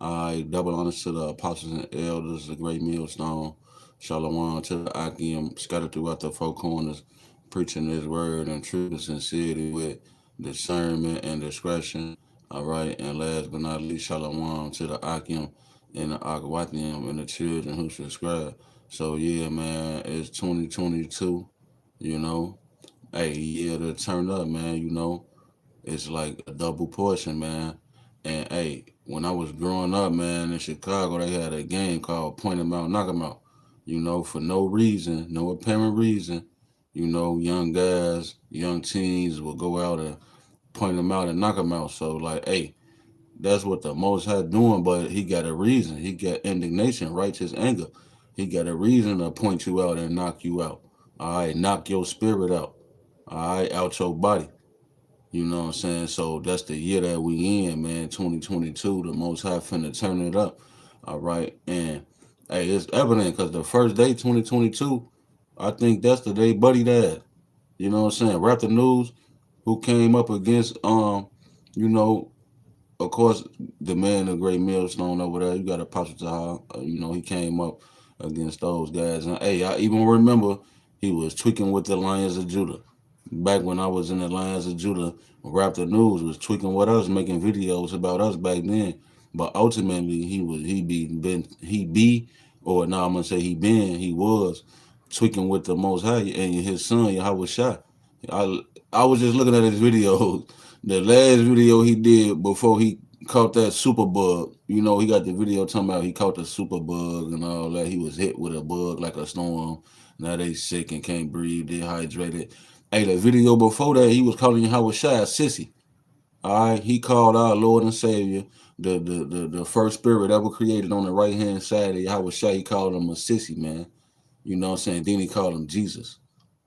I double honors to the apostles and elders, the great millstone. Shalom to the Akim scattered throughout the four corners, preaching his word and truth and sincerity with discernment and discretion. All right, and last but not least, Shalom to the Akim and the Akwathium and the children who subscribe. So yeah, man, it's 2022, you know. Hey, yeah, to turn up, man, it's like a double portion, man. And hey, when I was growing up, man, in Chicago, they had a game called Point 'em Out, Knock 'em Out. For no reason, no apparent reason. Young guys, young teens will go out and point them out and knock them out. So like, hey, that's what the Most High doing, but he got a reason. He got indignation, righteous anger. He got a reason to point you out and knock you out. All right, knock your spirit out. All right, out your body. You know what I'm saying? So that's the year that we in, man. 2022, the Most High finna turn it up. All right, and hey, it's evident because the first day, 2022, I think that's the day Buddy died. You know what I'm saying? Raptor News, who came up against, you know, of course, the man, the great millstone over there. You got Apostle Tahal. He came up against those guys, and hey, I even remember he was tweaking with the Lions of Judah back when I was in the Lions of Judah. Raptor News was tweaking with us, making videos about us back then. But ultimately, I'm gonna say he was tweaking with the Most High and his son Yahweh Shai. I I was just looking at his videos. The last video he did before he caught that super bug. He got the video talking about he caught the super bug and all that. He was hit with a bug like a storm. Now they sick and can't breathe, dehydrated. Hey, the video before that, he was calling Yahweh Shai a sissy. All right, he called our Lord and Savior, the first spirit ever created on the right hand side of Yahweh Shai. He called him a sissy, man. You know what I'm saying? Then he called him Jesus.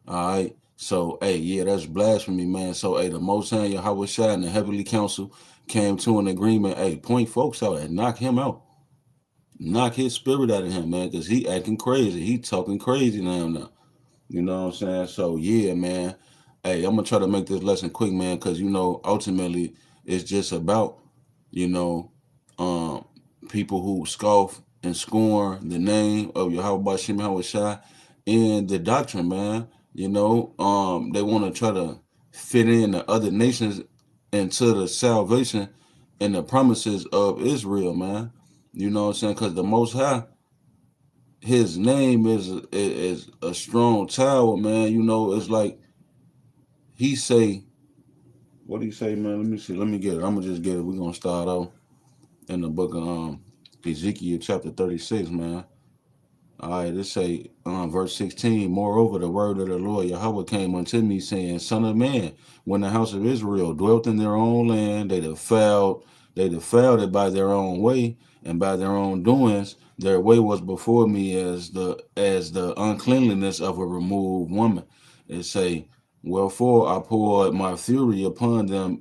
All right. So, hey, yeah, that's blasphemy, man. So, hey, the Most High Yahweh Shai and the Heavenly Council came to an agreement. Hey, point folks out and knock him out. Knock his spirit out of him, man, because he acting crazy. He talking crazy now. You know what I'm saying? So, yeah, man. Hey, I'm going to try to make this lesson quick, man, because, ultimately it's just about, you know, um, people who scoff and scorn the name of Yahweh Bashim Yahweh Shai and the doctrine, man. They want to try to fit in the other nations into the salvation and the promises of Israel, man. You know what I'm saying? Because the Most High, His name is a strong tower, man. It's like He say, what do you say, man? Let me see. Let me get it. I'm gonna just get it. We're gonna start off in the book of Ezekiel chapter 36, man. All right, it say verse 16. Moreover, the word of the Lord Yahweh came unto me, saying, Son of man, when the house of Israel dwelt in their own land, they defiled it by their own way and by their own doings. Their way was before me as the uncleanliness of a removed woman. It say, Wherefore I poured my fury upon them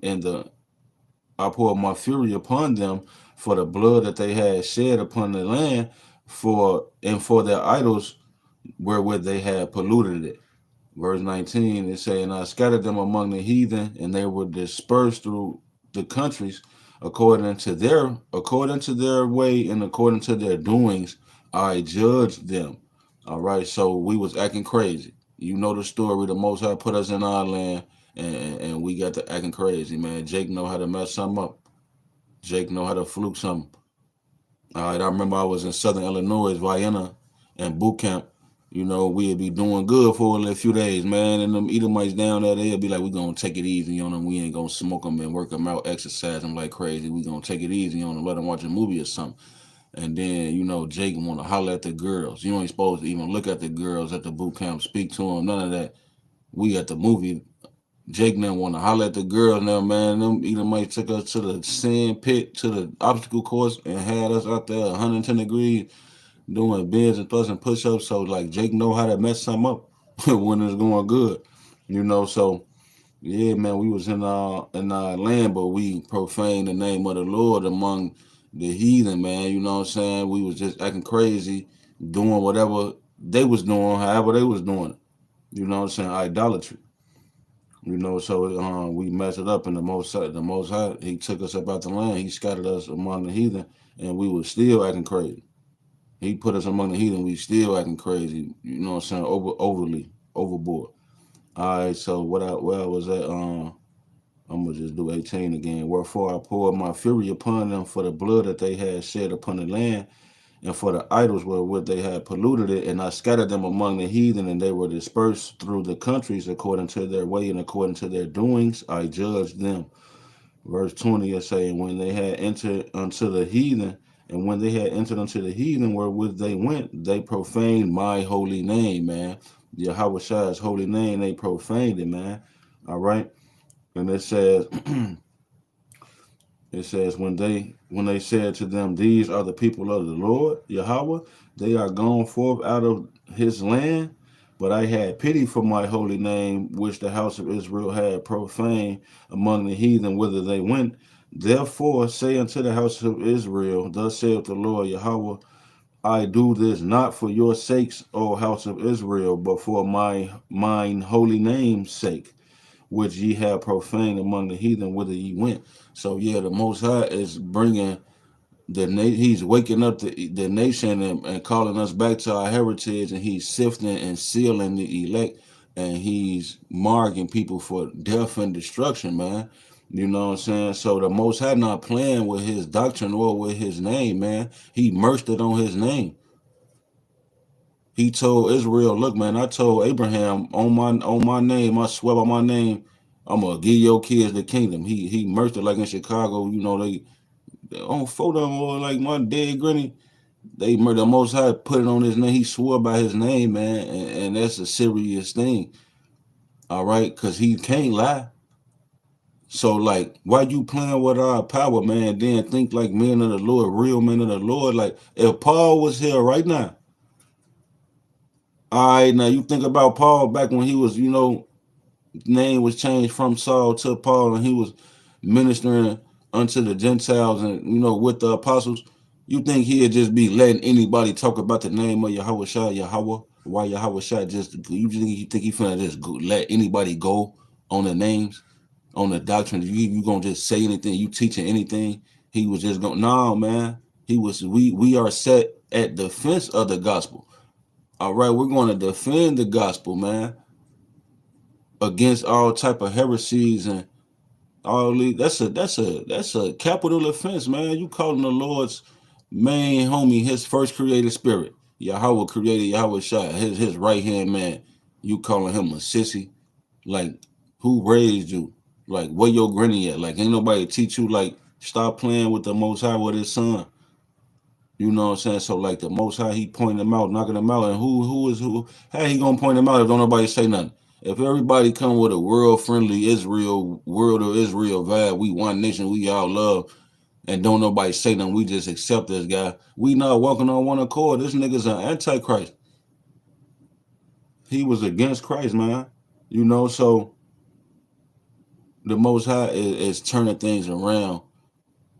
for the blood that they had shed upon the land, for their idols wherewith they had polluted it. Verse 19 is saying, I scattered them among the heathen, and they were dispersed through the countries according to their way and according to their doings. I judged them. All right, so we was acting crazy. You know the story. The Most High put us in our land, and we got to acting crazy, man. Jake know how to mess something up. Jake know how to fluke something. All right, I remember I was in Southern Illinois, Vienna, and boot camp. We'd be doing good for a few days, man. And them Edomites down there, they'd be like, we going to take it easy on them. We ain't going to smoke them and work them out, exercise them like crazy. We going to take it easy on them, let them watch a movie or something. And then, Jake want to holler at the girls. You ain't supposed to even look at the girls at the boot camp, speak to them, none of that. We at the movie. Jake now want to holler at the girls now, man. Them Edomites took us to the sand pit, to the obstacle course, and had us out there 110 degrees doing bends and thrusts and push-ups. So like Jake know how to mess something up when it's going good, So yeah, man, we was in our land, but we profaned the name of the Lord among the heathen, man. You know what I'm saying? We was just acting crazy, doing whatever they was doing, however they was doing it. You know what I'm saying? Idolatry. You know, so we messed it up, and the Most High, He took us up out the land. He scattered us among the heathen, and we were still acting crazy. He put us among the heathen. We still acting crazy. You know what I'm saying? Overly, overboard. All right. So where I was at? I'm gonna just do 18 again. Wherefore I poured my fury upon them for the blood that they had shed upon the land, and for the idols wherewith they had polluted it, and I scattered them among the heathen, and they were dispersed through the countries according to their way and according to their doings. I judged them. Verse 20 is saying, when they had entered unto the heathen, and when they had entered unto the heathen wherewith they went, they profaned my holy name, man. Yahweh Shai's holy name, they profaned it, man. All right. And it says when they said to them, these are the people of the Lord Yahweh, they are gone forth out of his land. But I had pity for my holy name, which the house of Israel had profaned among the heathen whither they went. Therefore say unto the house of Israel, thus saith the Lord Yahweh, I do this not for your sakes, O house of Israel, but for mine holy name's sake, which ye have profaned among the heathen whither ye went. So yeah, the Most High is bringing he's waking up the nation, and calling us back to our heritage, and he's sifting and sealing the elect, and he's marking people for death and destruction, man. You know what I'm saying? So the Most High not playing with his doctrine or with his name, man. He merged it on his name. He told Israel, "Look, man, I told Abraham on my name, I swear by my name, I'm gonna give your kids the kingdom." He merged it like in Chicago. You know they on photo or like my dead granny. They murdered the Most High, put it on his name. He swore by his name, man, and that's a serious thing. All right, because he can't lie. So like, why you playing with our power, man? Then think like men of the Lord, real men of the Lord. Like if Paul was here right now, all right, now you think about Paul back when he was, name was changed from Saul to Paul, and he was ministering unto the Gentiles, and with the apostles. You think he'd just be letting anybody talk about the name of Yahweh Shai, Yahweh? Why Yahweh Shai just you just think he finna just let anybody go on the names, on the doctrine? You gonna just say anything, you teaching anything? He was just going, no, man. We are set at defense of the gospel. All right, we're going to defend the gospel, man, against all type of heresies and all these. That's a capital offense, man. You calling the Lord's main homie his first created spirit. Yahweh created Yahweh Shai, his right hand man. You calling him a sissy? Like, who raised you? Like, where your granny at? Like, ain't nobody teach you, like, stop playing with the Most High with his son. You know what I'm saying? So like the Most High, he pointing them out, knocking them out, and who is who? How he gonna point them out if don't nobody say nothing? If everybody come with a world friendly Israel, world of Israel vibe, we one nation, we all love, and don't nobody say nothing, we just accept this guy. We not walking on one accord. This nigga's an antichrist. He was against Christ, man. So the Most High is turning things around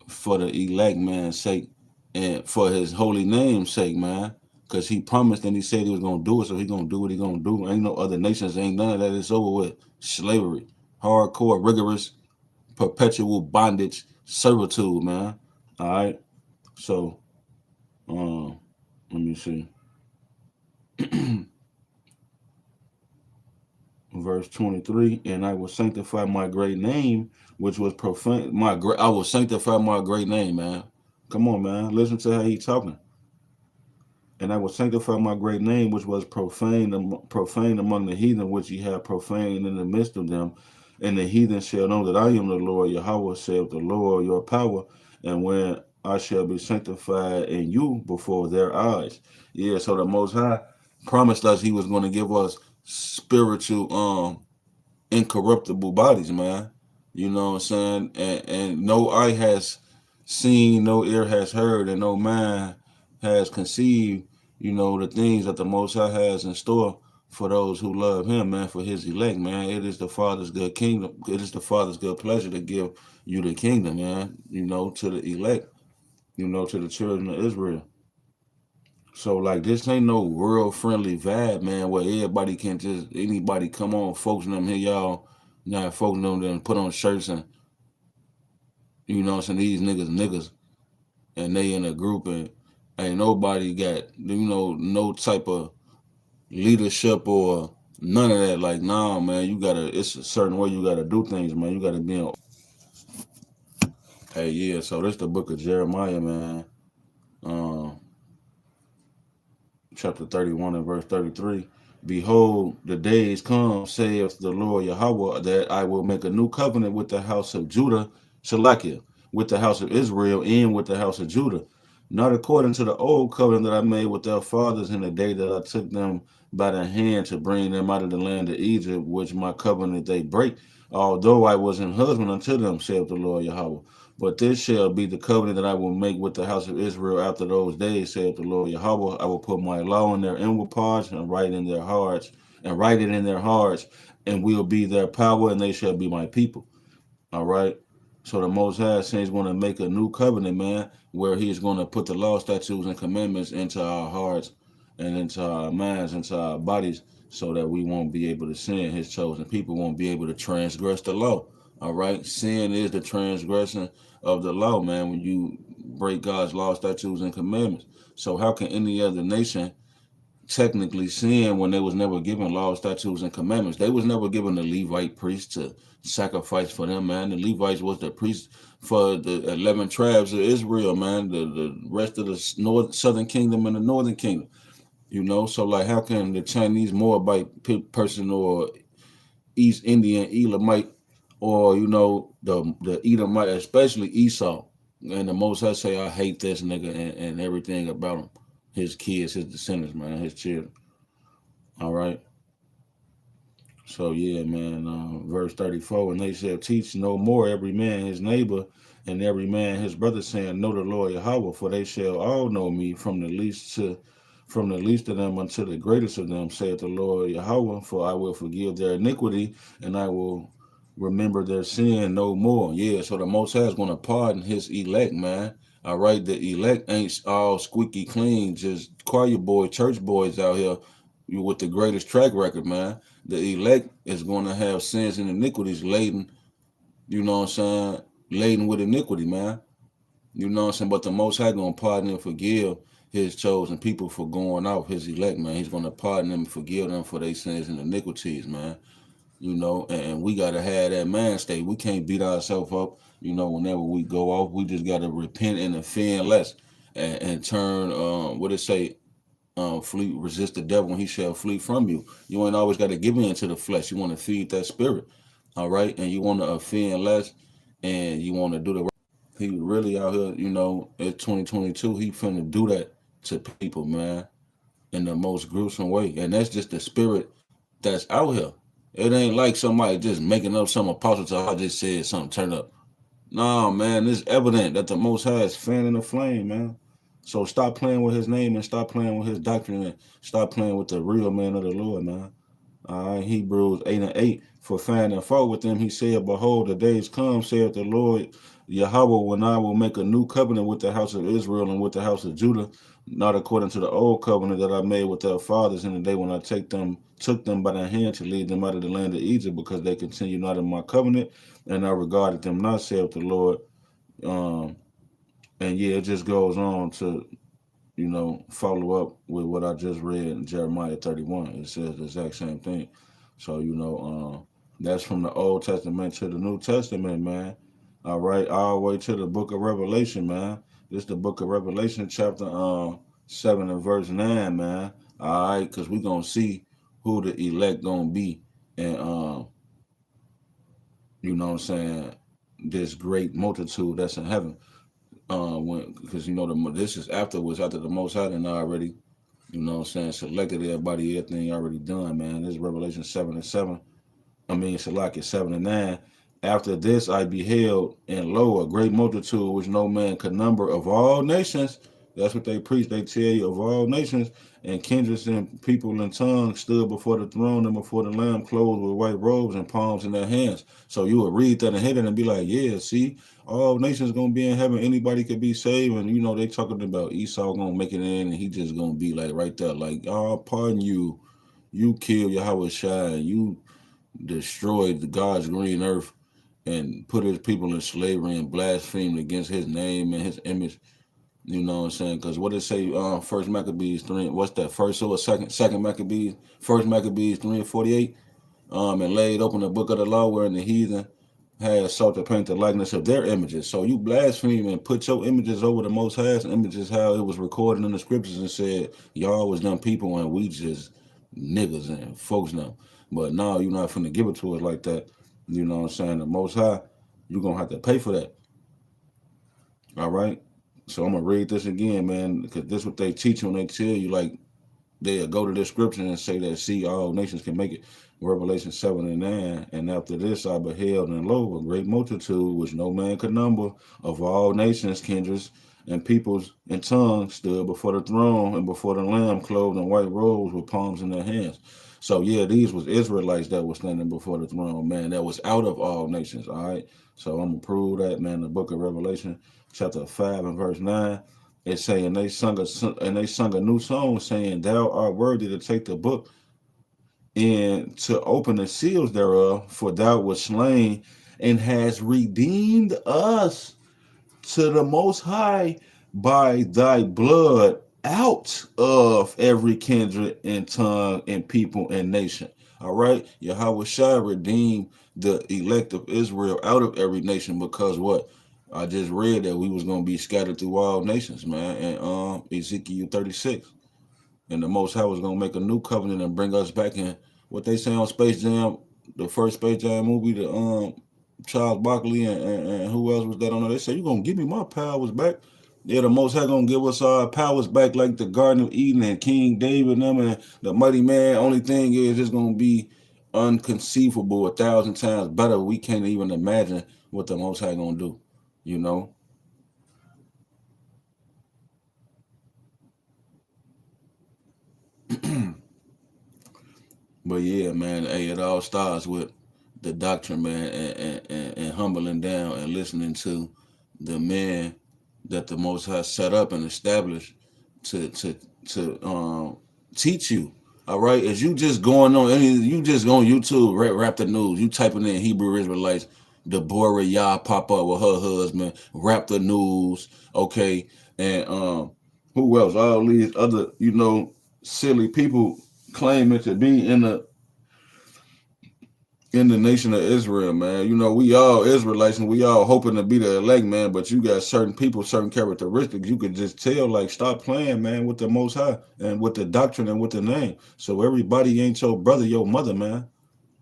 for the elect man's sake and for his holy name's sake, man. Because he promised and he said he was gonna do it, so he gonna do what he gonna do. Ain't no other nations, ain't none of that. It's over with. Slavery, hardcore, rigorous, perpetual bondage, servitude, man. All right. So, let me see. Verse 23, and I will sanctify my great name, which was profane. I will sanctify my great name, man. Come on, man. Listen to how he talking. And I will sanctify my great name, which was profane among the heathen, which ye have profaned in the midst of them. And the heathen shall know that I am the Lord, Yahweh, saith the Lord, your power. And when I shall be sanctified in you before their eyes. Yeah, so the Most High promised us he was going to give us spiritual, incorruptible bodies, man. You know what I'm saying? And no eye has seen, no ear has heard, and no mind has conceived, the things that the Most High has in store for those who love him, man, for his elect, man. It is the Father's good kingdom. It is the Father's good pleasure to give you the kingdom, man, to the elect, to the children of Israel. So like this ain't no world friendly vibe, man, where everybody can just anybody come on, folks, and them here, y'all. Now folks know them put on shirts and you know what I'm saying, these niggas and they in a group and ain't nobody got no type of leadership or none of that. Like, nah, man, you gotta. It's a certain way you gotta do things, man. You gotta be in. Hey, yeah. So this the book of Jeremiah, man. Um, chapter 31 and verse 33. Behold, the days come, saith the Lord Yahweh, that I will make a new covenant with the house of Judah, Shalakia, with the house of Israel, and with the house of Judah. Not according to the old covenant that I made with their fathers in the day that I took them by the hand to bring them out of the land of Egypt, which my covenant they break, although I was an husband unto them, saith the Lord Yahweh. But this shall be the covenant that I will make with the house of Israel after those days, saith the Lord Yahweh. I will put my law in their inward parts and write in their hearts, and write it in their hearts, and will be their power, and they shall be my people. All right. So the Most High says he's going to make a new covenant, man, where he's going to put the law, statutes, and commandments into our hearts and into our minds, into our bodies, so that we won't be able to sin. His chosen people won't be able to transgress the law. All right. Sin is the transgression of the law, man, when you break God's law, statutes, and commandments. So how can any other nation technically sin when they was never given laws, statutes, and commandments? They was never given the Levite priest to sacrifice for them, man. The Levites was the priest for the 11 tribes of Israel, man. The rest of the southern kingdom and the northern kingdom. So like, how can the Chinese Moabite person or East Indian Elamite or the Edomite, especially Esau, and the Most High say, I hate this nigga and everything about him, his kids, his descendants, man, his children. All right. So yeah, man. Verse 34, and they shall teach no more every man his neighbor and every man his brother, saying, know the Lord Yahweh, for they shall all know me from the least of them unto the greatest of them, saith the Lord Yahweh, for I will forgive their iniquity and I will remember their sin no more. Yeah, so the Most High is going to pardon his elect, man. All right, the elect ain't all squeaky clean, just choir boy, church boys out here with the greatest track record, man. The elect is going to have sins and iniquities laden, you know what I'm saying, laden with iniquity, man. You know what I'm saying? But the Most High going to pardon and forgive his chosen people for going off, his elect, man. He's going to pardon them and forgive them for their sins and iniquities, man. And we got to have that mind state. We can't beat ourselves up, whenever we go off. We just got to repent and offend less and turn, what it say, flee, resist the devil and he shall flee from you. You ain't always got to give in to the flesh. You want to feed that spirit, all right? And you want to offend less and you want to do the right. He really out here, at 2022, he finna do that to people, man, in the most gruesome way. And that's just the spirit that's out here. It ain't like somebody just making up some apostle to I just said something turn up. No, man, it's evident that the Most High is fanning the flame, man. So stop playing with his name and stop playing with his doctrine and stop playing with the real man of the Lord, man. All right, Hebrews 8 and 8. For finding fault with them, he said, behold, the days come, saith the Lord Yahweh, when I will make a new covenant with the house of Israel and with the house of Judah, not according to the old covenant that I made with their fathers in the day when I took them by the hand to lead them out of the land of Egypt, because they continue not in my covenant, and I regarded them not, saith the Lord. Um, and yeah, it just goes on to follow up with what I just read in Jeremiah 31. It says the exact same thing. So, that's from the Old Testament to the New Testament, man. All right, all the way to the book of Revelation, man. This the book of Revelation, chapter 7 and verse 9, man. All right, because we're going to see who the elect going to be. And, you know what I'm saying, this great multitude that's in heaven. Because this is after the Most High and already, selected everybody, everything already done, man. This is Revelation 7 and 7. Salaki 7 and 9. After this I beheld, and lo, a great multitude which no man could number, of all nations. That's what they preach. They tell you, of all nations and kindreds and people and tongues stood before the throne and before the Lamb, clothed with white robes and palms in their hands. So you would read that and hit it and be like, yeah, see, all nations gonna be in heaven. Anybody could be saved. And they talking about Esau gonna make it in, and he just gonna be like right there, like, oh, pardon you, you kill Yahweh Shai, you destroyed God's green earth and put his people in slavery and blasphemed against his name and his image. You know what I'm saying? Because what did it say? First Maccabees 3. What's that? First or second? Second Maccabees. First Maccabees 3:48. And laid open the book of the law wherein the heathen had sought to paint the likeness of their images. So you blaspheme and put your images over the Most High's images, how it was recorded in the scriptures, and said y'all was them people and we just niggas and folks now. But now you're not finna give it to us like that. You know what I'm saying? The Most High, you're gonna have to pay for that. All right. So I'm gonna read this again, man, because this is what they teach when they tell you like they'll go to this scripture and say that see all nations can make it. Revelation 7:9. And after this I beheld, and lo, a great multitude which no man could number, of all nations, kindreds, and peoples and tongues stood before the throne and before the Lamb, clothed in white robes with palms in their hands. So yeah, these was Israelites that were standing before the throne, man. That was out of all nations. All right. So I'm gonna prove that, man. The book of Revelation, chapter 5 and verse 9. It's saying they sung a new song saying, "Thou art worthy to take the book and to open the seals thereof, for thou wast slain and hast redeemed us to the Most High by thy blood out of every kindred and tongue and people and nation." All right, Yahweh Shai redeemed the elect of Israel out of every nation because what? I just read that we was gonna be scattered through all nations, man, and Ezekiel 36, and the Most High was gonna make a new covenant and bring us back in. What they say on Space Jam, the first Space Jam movie, the Charles Barkley and who else was that on there? They say you gonna give me my powers back. Yeah, the Most High gonna give us our powers back like the Garden of Eden and King David and them and the mighty man. Only thing is it's gonna be unconceivable 1,000 times better. We can't even imagine what the Most High gonna do, you know. But yeah, man, hey, it all starts with the doctrine, man, and humbling down and listening to the man that the Most High set up and established to to to teach you. All right, as you just going on, you just go on YouTube, rap the news. You typing in Hebrew Israelites, Deborah Yah pop up with her husband, rap the news, okay, and who else? All these other, silly people claiming to be in the nation of Israel, man. We all Israelites and we all hoping to be the elect, man. But you got certain people, certain characteristics. You could just tell, like, stop playing, man, with the Most High and with the doctrine and with the name. So everybody ain't your brother, your mother, man.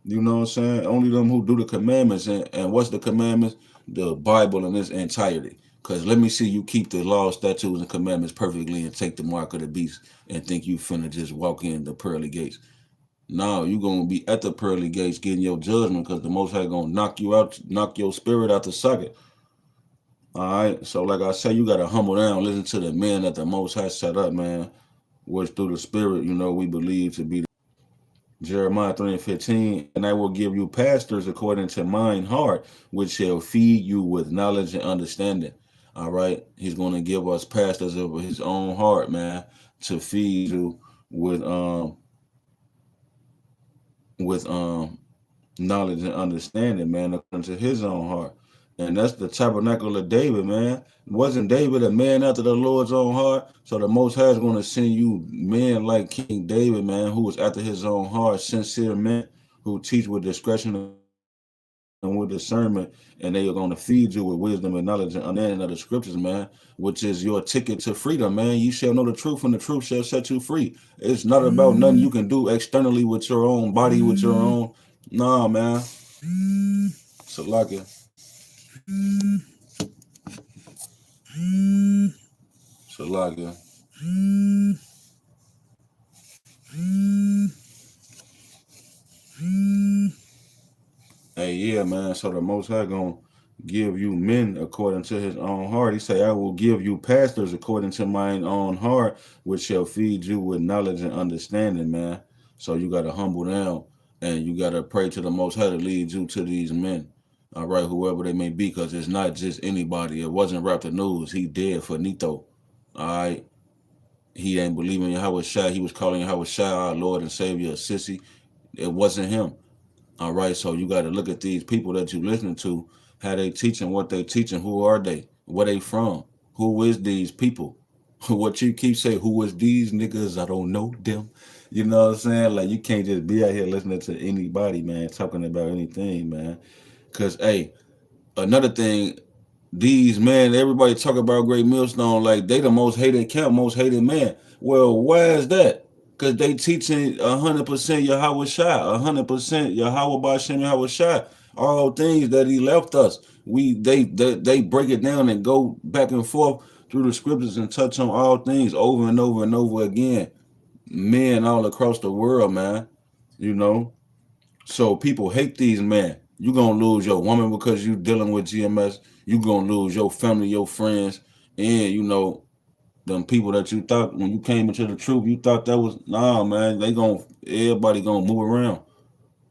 You know what I'm saying? Only them who do the commandments. And what's the commandments? The Bible in its entirety. Because let me see you keep the law, statutes, and commandments perfectly and take the mark of the beast and think you finna just walk in the pearly gates. No, you gonna be at the pearly gates getting your judgment because the Most High gonna knock you out, knock your spirit out the socket. All right. So like I say, you gotta humble down, listen to the men that the Most High set up, man. Which through the Spirit, we believe to be Jeremiah 3:15, and I will give you pastors according to mine heart, which shall feed you with knowledge and understanding. All right. He's gonna give us pastors of his own heart, man, to feed you with with knowledge and understanding, man, according to his own heart. And that's the tabernacle of David, man. Wasn't David a man after the Lord's own heart? So the Most High is going to send you men like King David, man, who was after his own heart, sincere men who teach with discretion and with discernment, and they are going to feed you with wisdom and knowledge and understanding of the scriptures, man, which is your ticket to freedom, man. You shall know the truth, and the truth shall set you free. It's not about nothing you can do externally with your own body, with your own. Nah, man. Salakia. Salakia. Hey, yeah, man. So the Most High gonna give you men according to his own heart. He say, I will give you pastors according to mine own heart, which shall feed you with knowledge and understanding, man. So you gotta humble down and you gotta pray to the Most High to lead you to these men. All right, whoever they may be, because it's not just anybody. It wasn't Rap the News. He dead for Nito. All right. He ain't believing Yahweh Shai. He was calling Yahweh Shai our Lord and Savior a sissy. It wasn't him. All right, so you got to look at these people that you listening to, how they teaching, what they teaching, who are they, where they from, who is these people, what you keep saying, who is these niggas? I don't know them. You know what I'm saying? Like you can't just be out here listening to anybody, man, talking about anything, man. Cause hey, another thing, these man, everybody talk about Great Millstone like they the most hated camp, most hated man. Well, why is that? Cause they teaching 100% Yahweh Shai, 100% Yahweh Bashem Yahweh Shai, all things that he left us. They break it down and go back and forth through the scriptures and touch on all things over and over and over again. Men all across the world, man. You know, so people hate these men. You gonna lose your woman because you dealing with GMS. You gonna lose your family, your friends, and you know them people that you thought when you came into the truth, you thought that was nah, man. Everybody gonna move around.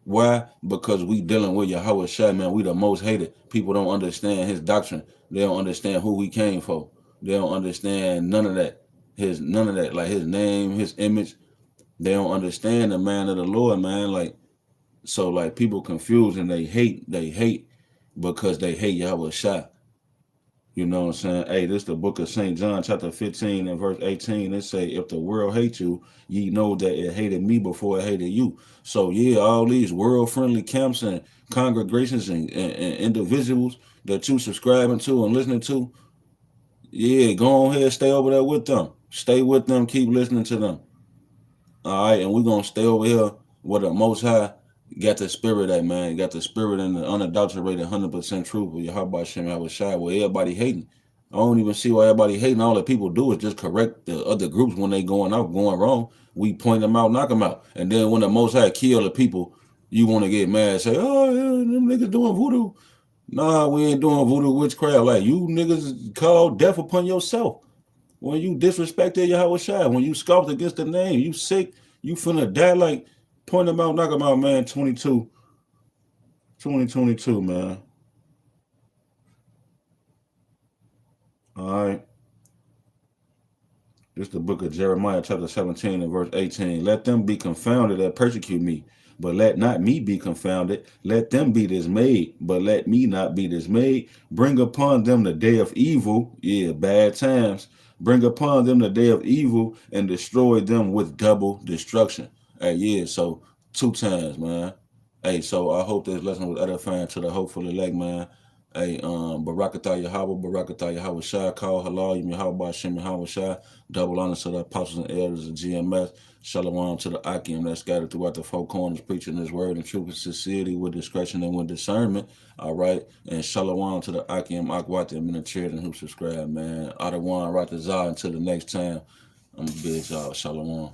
Why? Because we dealing with Yahweh Shai, man. We the most hated. People don't understand his doctrine. They don't understand who we came for. They don't understand none of that. None of that. Like his name, his image. They don't understand the man of the Lord, man. Like so like people confused and they hate because they hate Yahweh Shai. You know what I'm saying? Hey, this the book of St. John, chapter 15 and verse 18. It say, if the world hate you, ye know that it hated me before it hated you. So yeah, all these world friendly camps and congregations and individuals that you subscribing to and listening to, yeah, go on ahead, stay over there with them. Stay with them, keep listening to them. All right, and we're gonna stay over here where the Most High got the spirit at, man. Got the spirit and the unadulterated 100% truth of Yahweh Shem Yahweh Shai, where everybody hating. I don't even see why everybody hating. All that people do is just correct the other groups when they going out, going wrong. We point them out, knock them out. And then when the Most High kill the people, you want to get mad, say, oh, yeah, them niggas doing voodoo. Nah, we ain't doing voodoo witchcraft. Like, you niggas called death upon yourself. When you disrespected Yahweh Shai, when you scoffed against the name, you sick, you finna die. Like, point them out, knock them out, man. 2022, man. All right. This is the book of Jeremiah, chapter 17 and verse 18. Let them be confounded that persecute me, but let not me be confounded. Let them be dismayed, but let me not be dismayed. Bring upon them the day of evil, yeah, bad times. Bring upon them the day of evil and destroy them with double destruction. Hey, yeah, so 2 times, man. Hey, so I hope this lesson was edifying to the hopeful elect, man. Hey, Barakatah Yahweh, Barakatah Yahweh Shai, call halal, Yahweh Shem Yahweh Shai, double honor to the apostles and elders of GMS, shalom to the Akim that scattered throughout the four corners, preaching his word in truth and sincerity with discretion and with discernment, all right, and shalom to the Akim, Akwatim, and the children who subscribe, man. Adawan, Ratazah, until the next time, I'm going to bid y'all, shalom.